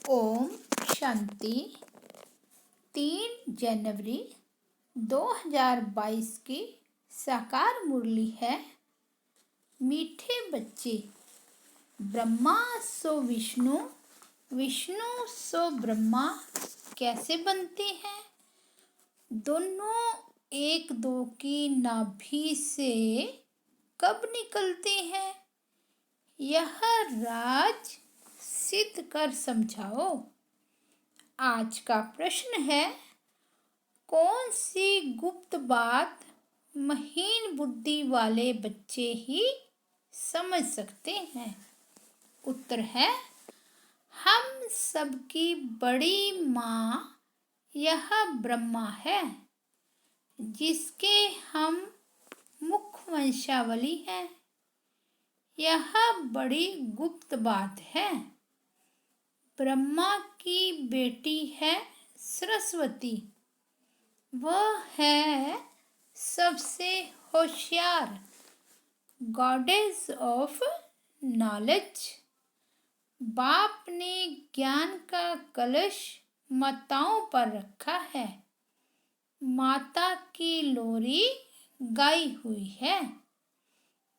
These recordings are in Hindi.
ओम शांति। 3 जनवरी 2022 की साकार मुरली है। मीठे बच्चे, ब्रह्मा सो विष्णु, विष्णु सो ब्रह्मा कैसे बनते हैं? दोनों एक दो की नाभि से कब निकलते हैं? यह राज सिद्ध कर समझाओ। आज का प्रश्न है, कौन सी गुप्त बात महीन बुद्धि वाले बच्चे ही समझ सकते हैं? उत्तर है, हम सबकी बड़ी माँ यह ब्रह्मा है, जिसके हम मुख्य वंशावली हैं। यह बड़ी गुप्त बात है। ब्रह्मा की बेटी है सरस्वती। वह है सबसे होशियार, गॉडेस ऑफ नॉलेज। बाप ने ज्ञान का कलश माताओं पर रखा है। माता की लोरी गाई हुई है।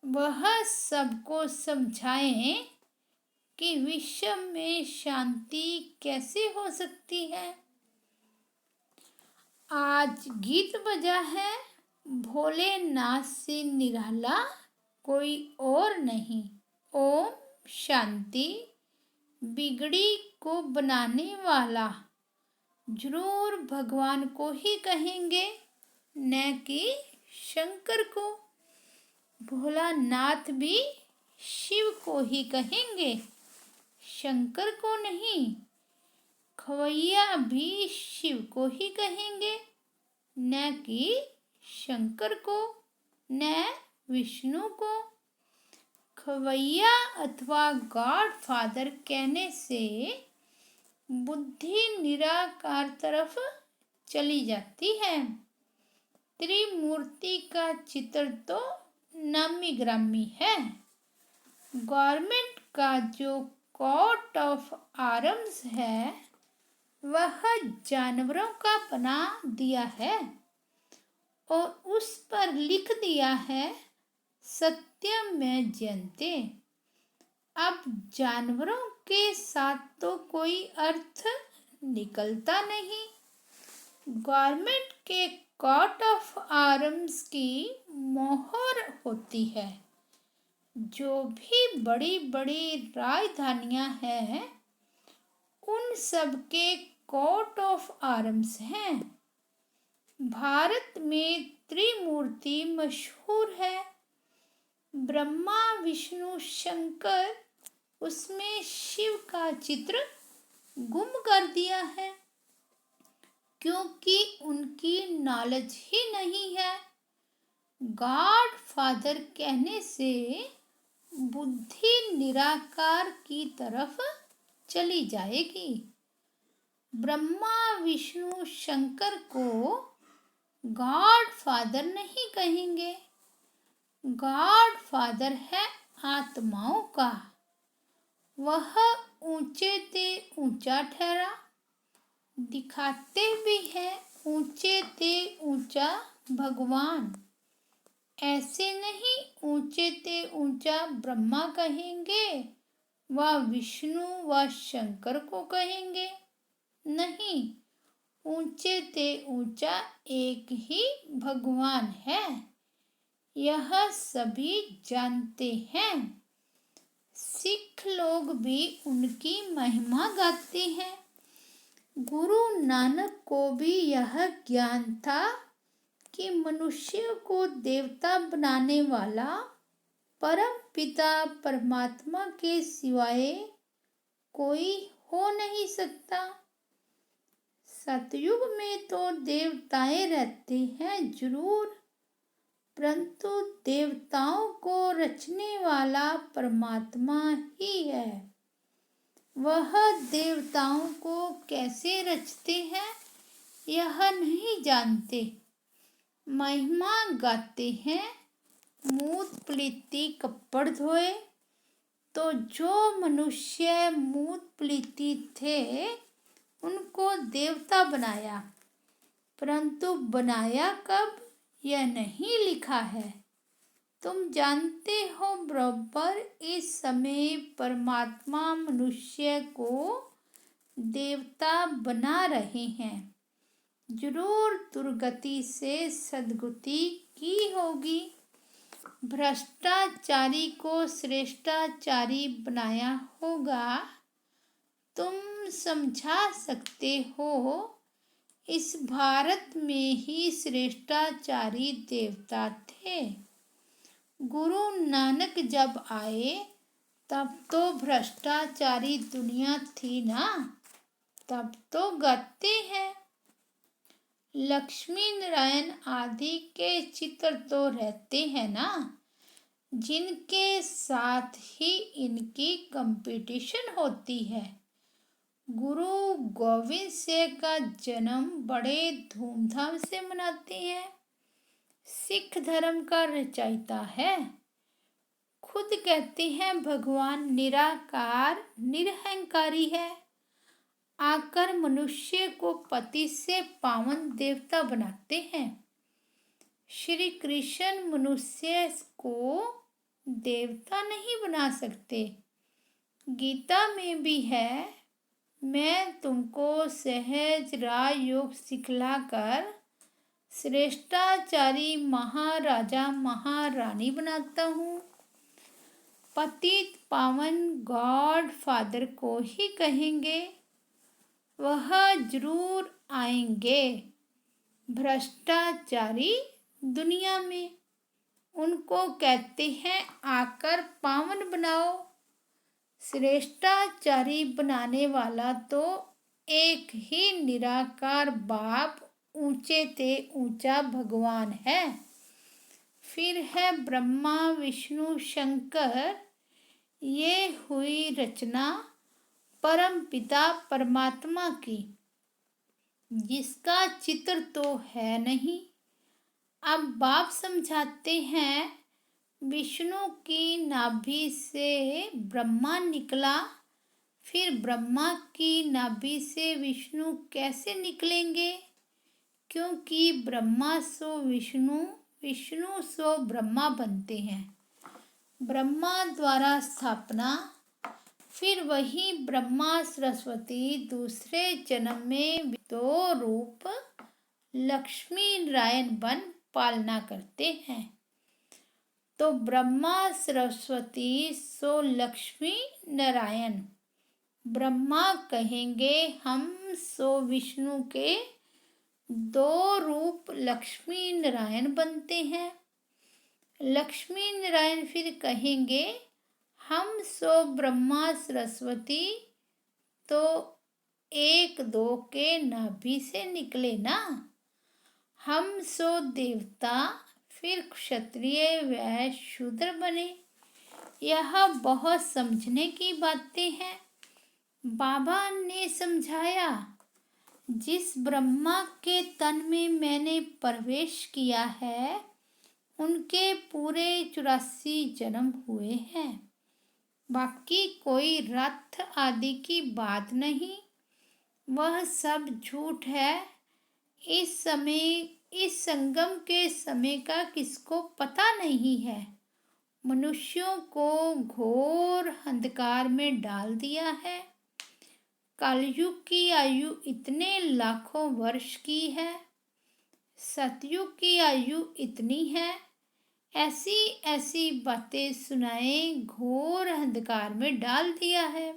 वह सबको समझाएं कि विश्व में शांति कैसे हो सकती है। आज गीत बजा है, भोलेनाथ से निराला कोई और नहीं। ओम शांति। बिगड़ी को बनाने वाला जरूर भगवान को ही कहेंगे, न कि शंकर को। भोलानाथ भी शिव को ही कहेंगे, शंकर को नहीं। खवैया भी शिव को ही कहेंगे, न कि शंकर को, न विष्णु को। खवैया अथवा गॉड फादर कहने से बुद्धि निराकार तरफ चली जाती है। त्रिमूर्ति का चित्र तो नामी ग्रामी है। गवर्नमेंट का जो कोट ऑफ आर्म्स है, वह जानवरों का बना दिया है और उस पर लिख दिया है, सत्यम में जयते। अब जानवरों के साथ तो कोई अर्थ निकलता नहीं। गवर्नमेंट के कोट ऑफ आर्म्स की मोहर होती है। जो भी बड़ी बड़ी राजधानियां हैं, उन सब के कोट ऑफ आर्म्स हैं। भारत में त्रिमूर्ति मशहूर है। ब्रह्मा विष्णु शंकर, उसमें शिव का चित्र गुम कर दिया है, क्योंकि उनकी नॉलेज ही नहीं है। गॉड फादर कहने से बुद्धि निराकार की तरफ चली जाएगी। ब्रह्मा विष्णु शंकर को गॉड फादर नहीं कहेंगे। गॉड फादर है आत्माओं का। वह ऊंचे ते ऊंचा ठहरा, दिखाते भी है ऊंचे ते ऊंचा भगवान। ऐसे नहीं ऊंचे ते ऊंचा ब्रह्मा कहेंगे व विष्णु व शंकर को कहेंगे। नहीं, ऊंचे ते ऊंचा एक ही भगवान है। यह सभी जानते हैं। सिख लोग भी उनकी महिमा गाते हैं। गुरु नानक को भी यह ज्ञान था कि मनुष्य को देवता बनाने वाला परम पिता परमात्मा के सिवाय कोई हो नहीं सकता। सतयुग में तो देवताएं रहते हैं जरूर, परंतु देवताओं को रचने वाला परमात्मा ही है। वह देवताओं को कैसे रचते हैं, यह नहीं जानते। महिमा गाते हैं, मूत पलीती कपड़ धोए, तो जो मनुष्य मूत प्लीति थे उनको देवता बनाया, परंतु बनाया कब यह नहीं लिखा है। तुम जानते हो बराबर इस समय परमात्मा मनुष्य को देवता बना रहे हैं। जरूर दुर्गति से सद्गति की होगी। भ्रष्टाचारी को श्रेष्ठाचारी बनाया होगा। तुम समझा सकते हो इस भारत में ही श्रेष्ठाचारी देवता थे। गुरु नानक जब आए तब तो भ्रष्टाचारी दुनिया थी ना। तब तो गाते हैं लक्ष्मी नारायण आदि के चित्र तो रहते हैं ना, जिनके साथ ही इनकी कंपटीशन होती है। गुरु गोविंद सिंह का जन्म बड़े धूमधाम से मनाते हैं। सिख धर्म का रचयिता है। खुद कहते हैं भगवान निराकार निरहंकारी है। आकर मनुष्य को पति से पावन देवता बनाते हैं। श्री कृष्ण मनुष्य को देवता नहीं बना सकते। गीता में भी है, मैं तुमको सहज राज योग सिखलाकर श्रेष्ठाचारी महाराजा महारानी बनाता हूँ। पतित पावन गॉड फादर को ही कहेंगे, वह जरूर आएंगे भ्रष्टाचारी दुनिया में। उनको कहते हैं आकर पावन बनाओ। श्रेष्ठाचारी बनाने वाला तो एक ही निराकार बाप ऊंचे ते ऊंचा भगवान है। फिर है ब्रह्मा विष्णु शंकर। ये हुई रचना परम पिता परमात्मा की, जिसका चित्र तो है नहीं। अब बाप समझाते हैं, विष्णु की नाभि से ब्रह्मा निकला, फिर ब्रह्मा की नाभि से विष्णु कैसे निकलेंगे? क्योंकि ब्रह्मा सो विष्णु, विष्णु सो ब्रह्मा बनते हैं। ब्रह्मा द्वारा स्थापना, फिर वही ब्रह्मा सरस्वती दूसरे जन्म में दो रूप लक्ष्मी नारायण बन पालना करते हैं। तो ब्रह्मा सरस्वती सो लक्ष्मी नारायण। ब्रह्मा कहेंगे हम सो विष्णु के दो रूप लक्ष्मी नारायण बनते हैं। लक्ष्मी नारायण फिर कहेंगे हम सो ब्रह्मा सरस्वती तो एक दो के नाभि से निकले ना। हम सो देवता, फिर क्षत्रिय वैश्य शूद्र बने। यह बहुत समझने की बातें हैं। बाबा ने समझाया, जिस ब्रह्मा के तन में मैंने प्रवेश किया है उनके पूरे 84 जन्म हुए हैं। बाकी कोई रथ आदि की बात नहीं, वह सब झूठ है। इस संगम के समय का किसको पता नहीं है। मनुष्यों को घोर अंधकार में डाल दिया है। कलयुग की आयु इतने लाखों वर्ष की है, सतयुग की आयु इतनी है। ऐसी ऐसी बातें सुनाए घोर अंधकार में डाल दिया है।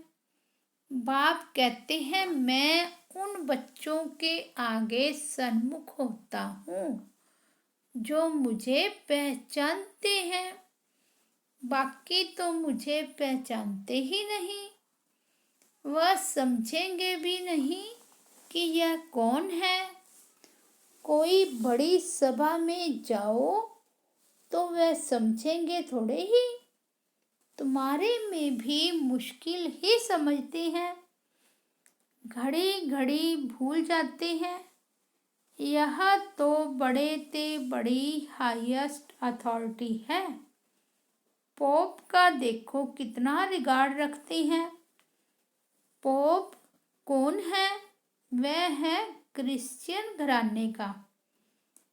बाप कहते हैं मैं उन बच्चों के आगे सन्मुख होता हूँ जो मुझे पहचानते हैं। बाकी तो मुझे पहचानते ही नहीं। वह समझेंगे भी नहीं कि यह कौन है। कोई बड़ी सभा में जाओ तो वह समझेंगे थोड़े ही। तुम्हारे में भी मुश्किल ही समझते हैं, घड़ी घड़ी भूल जाते हैं। यह तो बड़े ते बड़ी हाईएस्ट अथॉरिटी है। पोप का देखो कितना रिगार्ड रखते हैं। पोप कौन है? वह है क्रिश्चियन घराने का।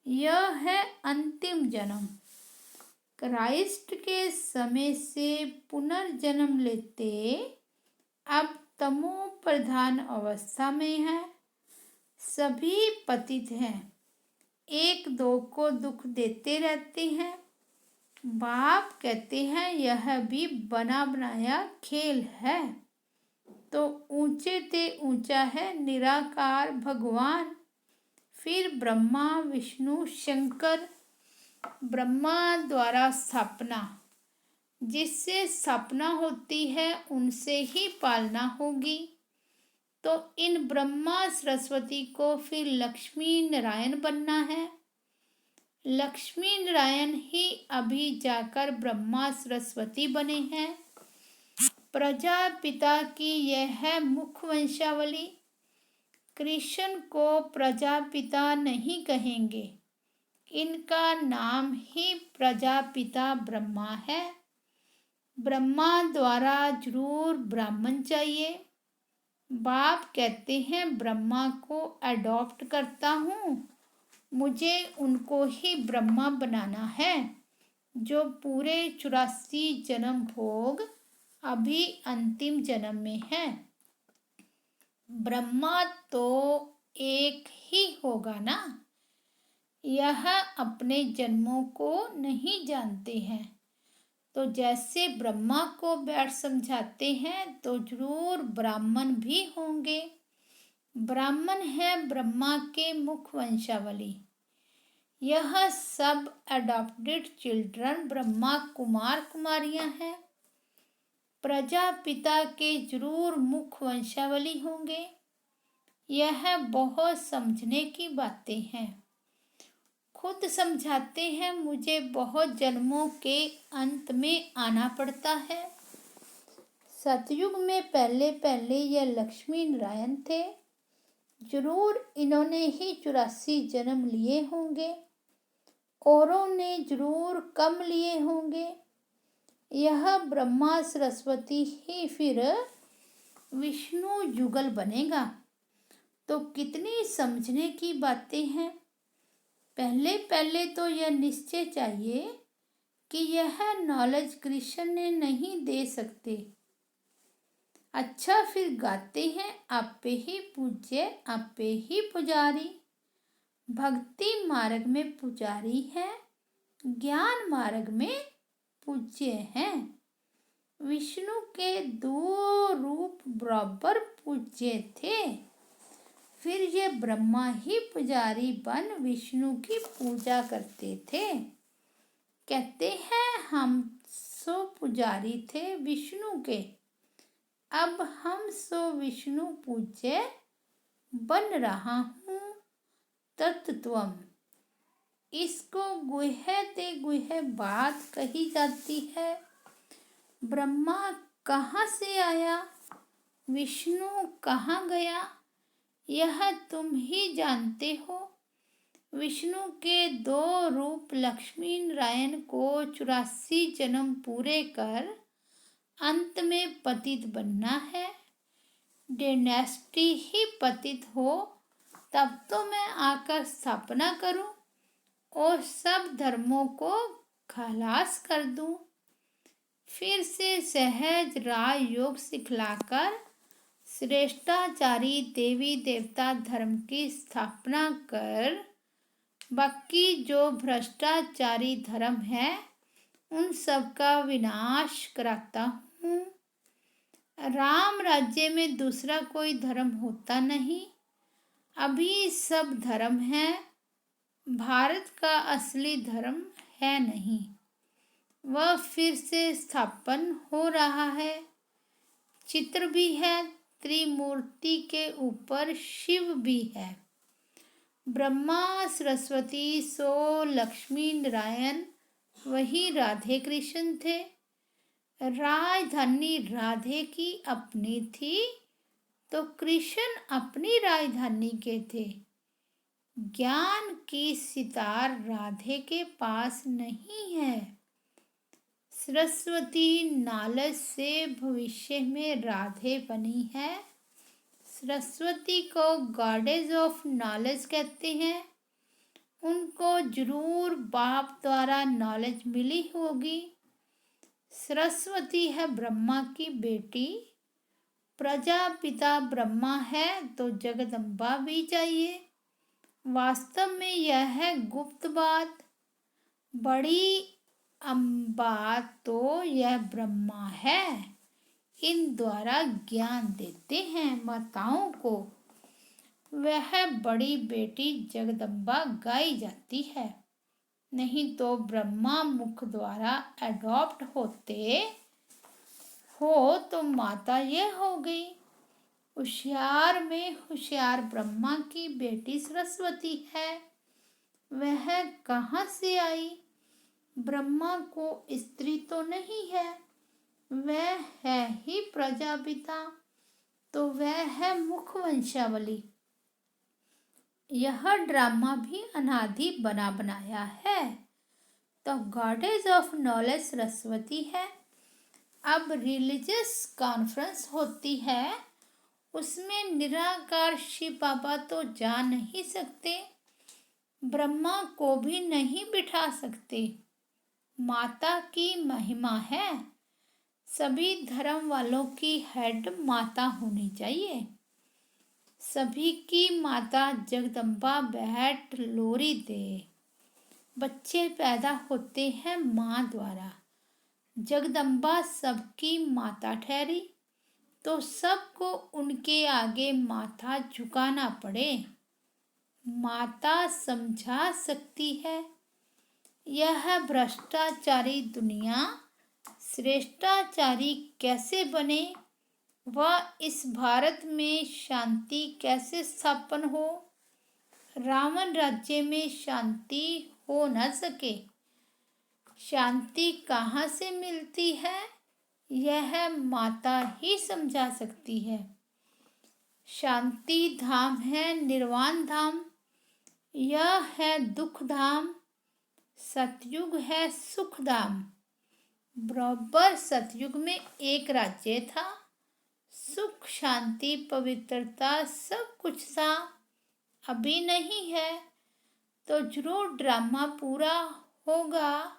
यह है अंतिम जन्म। क्राइस्ट के समय से पुनर्जन्म लेते अब तमो प्रधान अवस्था में है। सभी पतित हैं, एक दो को दुख देते रहते हैं। बाप कहते हैं यह भी बना बनाया खेल है। तो ऊंचे ते ऊंचा है निराकार भगवान, फिर ब्रह्मा विष्णु शंकर। ब्रह्मा द्वारा स्थापना, जिससे स्थापना होती है उनसे ही पालना होगी। तो इन ब्रह्मा सरस्वती को फिर लक्ष्मी नारायण बनना है। लक्ष्मी नारायण ही अभी जाकर ब्रह्मा सरस्वती बने हैं। प्रजापिता की यह है मुख्य वंशावली। कृष्ण को प्रजापिता नहीं कहेंगे, इनका नाम ही प्रजापिता ब्रह्मा है। ब्रह्मा द्वारा जरूर ब्राह्मण चाहिए। बाप कहते हैं ब्रह्मा को अडॉप्ट करता हूँ, मुझे उनको ही ब्रह्मा बनाना है जो पूरे 84 जन्म भोग अभी अंतिम जन्म में है। ब्रह्मा तो एक ही होगा ना। यह अपने जन्मों को नहीं जानते हैं। तो जैसे ब्रह्मा को बैठ समझाते हैं तो जरूर ब्राह्मण भी होंगे। ब्राह्मण है ब्रह्मा के मुख्य वंशावली। यह सब अडॉप्टेड चिल्ड्रन ब्रह्मा कुमार कुमारियां हैं। प्रजापिता के जरूर मुख्य वंशावली होंगे। यह बहुत समझने की बातें हैं। खुद समझाते हैं मुझे बहुत जन्मों के अंत में आना पड़ता है। सतयुग में पहले पहले यह लक्ष्मी नारायण थे। जरूर इन्होंने ही 84 जन्म लिए होंगे। औरों ने जरूर कम लिए होंगे। यह ब्रह्मा सरस्वती ही फिर विष्णु युगल बनेगा। तो कितनी समझने की बातें हैं। पहले पहले तो यह निश्चय चाहिए कि यह नॉलेज कृष्ण ने नहीं दे सकते। अच्छा फिर गाते हैं आपे ही पूज्य आपे ही पुजारी। भक्ति मार्ग में पुजारी है, ज्ञान मार्ग में पूज्य हैं। विष्णु के 2 रूप बराबर पूज्य थे। फिर ये ब्रह्मा ही पुजारी बन विष्णु की पूजा करते थे। कहते हैं हम सो पुजारी थे विष्णु के, अब हम सो विष्णु पूज्य बन रहा हूँ। तत्त्वम, इसको गुह्य ते गुह्य बात कही जाती है। ब्रह्मा कहाँ से आया, विष्णु कहाँ गया, यह तुम ही जानते हो। विष्णु के 2 रूप लक्ष्मी नारायण को 84 जन्म पूरे कर अंत में पतित बनना है। डायनेस्टी ही पतित हो तब तो मैं आकर स्थापना करूं और सब धर्मों को खलास कर दूं। फिर से सहज राजयोग सिखलाकर श्रेष्ठाचारी देवी देवता धर्म की स्थापना कर बाकी जो भ्रष्टाचारी धर्म है उन सब का विनाश कराता हूँ। राम राज्य में दूसरा कोई धर्म होता नहीं। अभी सब धर्म है, भारत का असली धर्म है नहीं। वह फिर से स्थापन हो रहा है। चित्र भी है, त्रिमूर्ति के ऊपर शिव भी है। ब्रह्मा सरस्वती सो लक्ष्मी नारायण वही राधे कृष्ण थे। राजधानी राधे की अपनी थी तो कृष्ण अपनी राजधानी के थे। ज्ञान की सितार राधे के पास नहीं है। सरस्वती नालच से भविष्य में राधे बनी है। सरस्वती को गॉडेस ऑफ नॉलेज कहते हैं। उनको जरूर बाप द्वारा नॉलेज मिली होगी। सरस्वती है ब्रह्मा की बेटी। प्रजापिता ब्रह्मा है तो जगदम्बा भी चाहिए। वास्तव में यह है गुप्त बात। बड़ी बात तो यह ब्रह्मा है। इन द्वारा ज्ञान देते हैं माताओं को। वह बड़ी बेटी जगदम्बा गाई जाती है। नहीं तो ब्रह्मा मुख द्वारा अडॉप्ट होते हो तो माता ये हो गई। होशियार में होशियार ब्रह्मा की बेटी सरस्वती है। वह कहाँ से आई? ब्रह्मा को स्त्री तो नहीं है। वह है ही प्रजापिता, तो वह है मुख वंशावली। यह ड्रामा भी अनादि बना बनाया है। तो गॉडेस ऑफ नॉलेज सरस्वती है। अब रिलीजियस कॉन्फ्रेंस होती है, उसमें निराकार शिव बाबा तो जा नहीं सकते, ब्रह्मा को भी नहीं बिठा सकते। माता की महिमा है। सभी धर्म वालों की हेड माता होनी चाहिए। सभी की माता जगदम्बा बैठ लोरी दे। बच्चे पैदा होते हैं माँ द्वारा। जगदम्बा सबकी माता ठहरी तो सबको उनके आगे माथा झुकाना पड़े। माता समझा सकती है। यह भ्रष्टाचारी दुनिया श्रेष्ठाचारी कैसे बने व इस भारत में शांति कैसे स्थापन हो। रावण राज्य में शांति हो न सके। शांति कहाँ से मिलती है, यह माता ही समझा सकती है। शांति धाम है निर्वाण धाम। यह है दुख धाम। सतयुग है सुख धाम। बराबर सतयुग में एक राज्य था। सुख शांति पवित्रता सब कुछ था। अभी नहीं है तो जरूर ड्रामा पूरा होगा।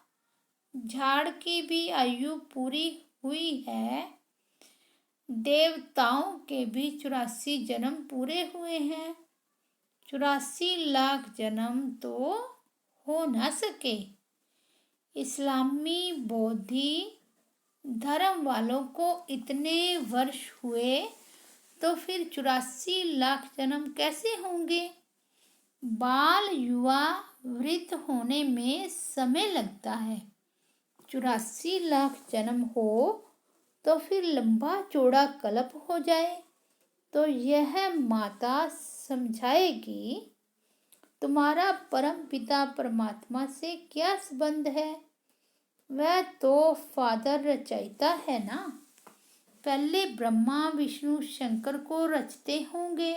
झाड़ की भी आयु पूरी हुई है। देवताओं के भी 84 जन्म पूरे हुए हैं। 84 लाख जन्म तो हो न सके। इस्लामी बौद्धि धर्म वालों को इतने वर्ष हुए तो फिर 84 लाख जन्म कैसे होंगे। बाल युवा वृद्ध होने में समय लगता है। 84 लाख जन्म हो तो फिर लंबा चौड़ा कल्प हो जाए तो यह माता समझाएगी तुम्हारा परम पिता परमात्मा से क्या संबंध है। वह तो फादर रचयिता है ना। पहले ब्रह्मा विष्णु शंकर को रचते होंगे,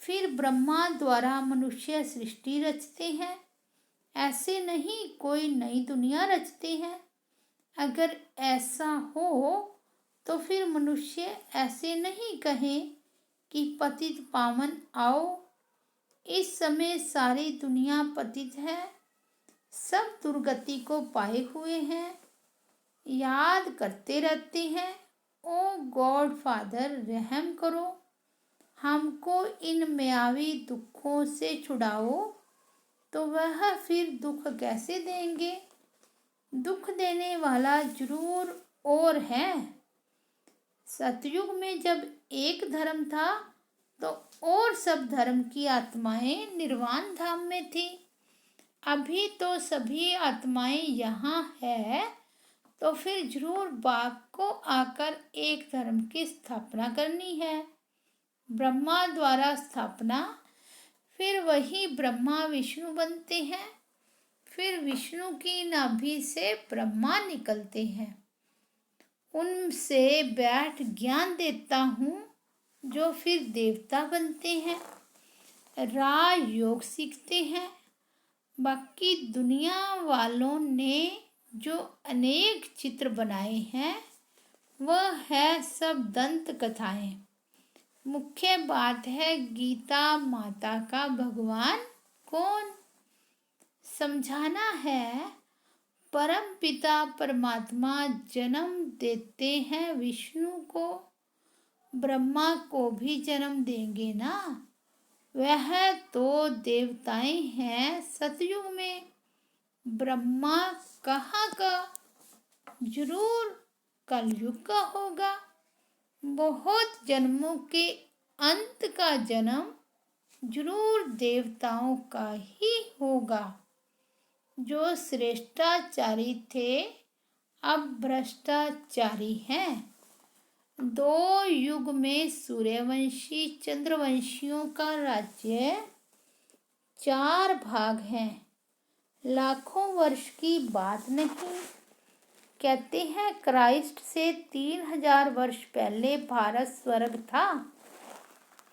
फिर ब्रह्मा द्वारा मनुष्य सृष्टि रचते हैं। ऐसे नहीं कोई नई दुनिया रचते हैं। अगर ऐसा हो तो फिर मनुष्य ऐसे नहीं कहें कि पतित पावन आओ। इस समय सारी दुनिया पतित है। सब दुर्गति को पाए हुए हैं। याद करते रहते हैं, ओ गॉड फादर रहम करो, हमको इन मायावी दुखों से छुड़ाओ। तो वह फिर दुख कैसे देंगे। दुख देने वाला जरूर और है। सतयुग में जब एक धर्म था तो और सब धर्म की आत्माएं निर्वाण धाम में थी। अभी तो सभी आत्माएं यहाँ है तो फिर जरूर बाप को आकर एक धर्म की स्थापना करनी है। ब्रह्मा द्वारा स्थापना, फिर वही ब्रह्मा विष्णु बनते हैं। फिर विष्णु की नाभि से ब्रह्मा निकलते हैं। उनसे बैठ ज्ञान देता हूँ जो फिर देवता बनते हैं। राज योग सीखते हैं। बाकी दुनिया वालों ने जो अनेक चित्र बनाए हैं वह है सब दंत कथाएं। मुख्य बात है गीता माता का भगवान कौन। समझाना है परम पिता परमात्मा जन्म देते हैं विष्णु को, ब्रह्मा को भी जन्म देंगे ना। वह तो देवताएं हैं सतयुग में, ब्रह्मा कहाँ का, जरूर कलयुग का होगा। बहुत जन्मों के अंत का जन्म जरूर देवताओं का ही होगा। जो श्रेष्ठाचारी थे अब भ्रष्टाचारी हैं। 2 युग में सूर्यवंशी चंद्रवंशियों का राज्य 4 भाग हैं। लाखों वर्ष की बात नहीं। कहते हैं क्राइस्ट से 3000 वर्ष पहले भारत स्वर्ग था।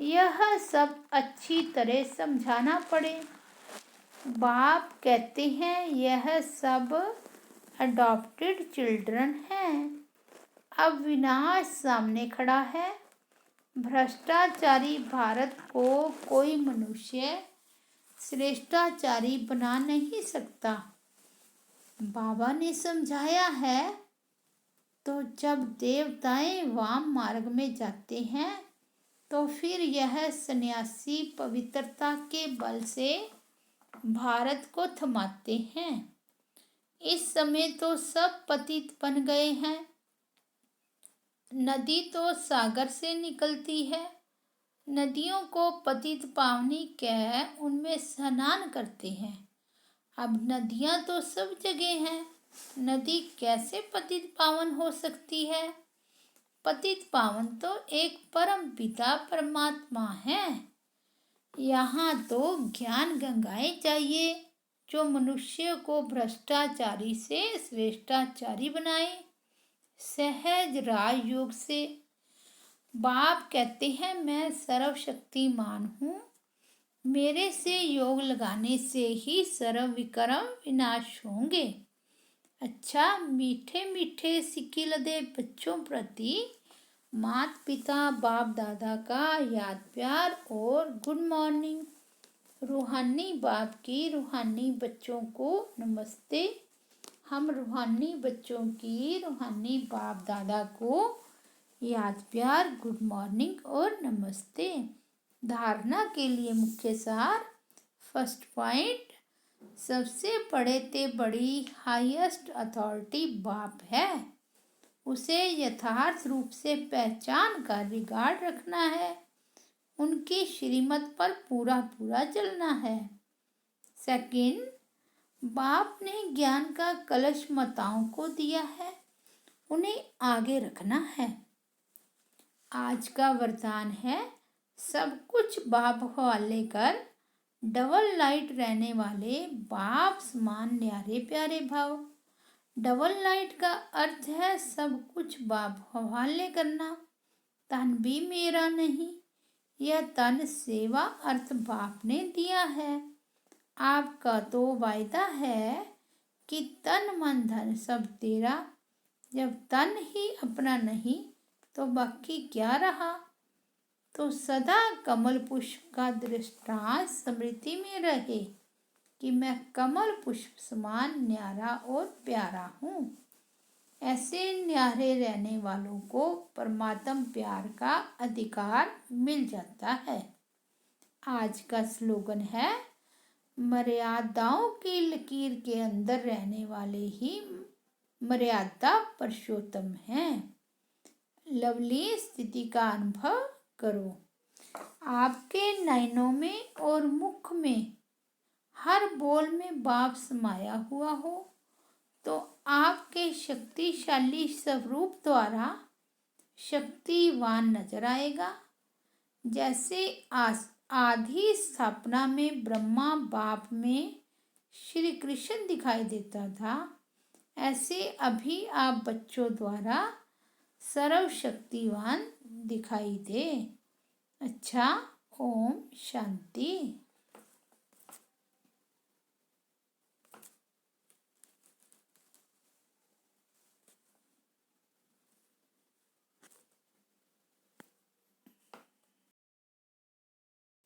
यह सब अच्छी तरह समझाना पड़े। बाप कहते हैं यह सब अडॉप्टेड चिल्ड्रन हैं। अब विनाश सामने खड़ा है। भ्रष्टाचारी भारत को कोई मनुष्य श्रेष्ठाचारी बना नहीं सकता। बाबा ने समझाया है तो जब देवताएं वाम मार्ग में जाते हैं तो फिर यह सन्यासी पवित्रता के बल से भारत को थमाते हैं। इस समय तो सब पतित बन गए हैं। नदी तो सागर से निकलती है। नदियों को पतित पावनी कह उनमें स्नान करते हैं। अब नदियां तो सब जगह हैं। नदी कैसे पतित पावन हो सकती है। पतित पावन तो एक परम पिता परमात्मा है। यहाँ तो ज्ञान गंगाएं चाहिए जो मनुष्य को भ्रष्टाचारी से श्रेष्ठाचारी बनाए। सहज राजयोग से। बाप कहते हैं मैं सर्वशक्तिमान हूँ। मेरे से योग लगाने से ही सर्व विक्रम विनाश होंगे। अच्छा मीठे मीठे सिक्के लदे बच्चों प्रति माता पिता बाप दादा का याद प्यार और गुड मॉर्निंग। रूहानी बाप की रूहानी बच्चों को नमस्ते। हम रूहानी बच्चों की रूहानी बाप दादा को याद प्यार गुड मॉर्निंग और नमस्ते। धारणा के लिए मुख्य सार। फर्स्ट पॉइंट, सबसे बड़े ते बड़ी हाईएस्ट अथॉरिटी बाप है। उसे यथार्थ रूप से पहचान कर रिगार्ड रखना है। उनकी श्रीमत पर पूरा पूरा चलना है। सेकंड, बाप ने ज्ञान का कलश माताओं को दिया है, उन्हें आगे रखना है। आज का वरदान है सब कुछ बाप हवाले कर डबल लाइट रहने वाले बाप समान न्यारे प्यारे भाव। डबल लाइट का अर्थ है सब कुछ बाप हवाले करना। तन भी मेरा नहीं, यह तन सेवा अर्थ बाप ने दिया है। आपका तो वायदा है कि तन मन धन सब तेरा। जब तन ही अपना नहीं तो बाकी क्या रहा। तो सदा कमल पुष्प का दृष्टांत स्मृति में रहे कि मैं कमल पुष्प समान न्यारा और प्यारा हूँ। ऐसे न्यारे रहने वालों को परमात्म प्यार का अधिकार मिल जाता है। आज का स्लोगन है मर्यादाओं की लकीर के अंदर रहने वाले ही मर्यादा पुरुषोत्तम हैं। लवली स्थिति का अनुभव करो। आपके नयनों में और मुख में हर बोल में बाप समाया हुआ हो तो आपके शक्तिशाली स्वरूप द्वारा शक्तिवान नजर आएगा। जैसे आदि स्थापना में ब्रह्मा बाप में श्री कृष्ण दिखाई देता था, ऐसे अभी आप बच्चों द्वारा सर्वशक्तिवान दिखाई दे। अच्छा, ओम शांति।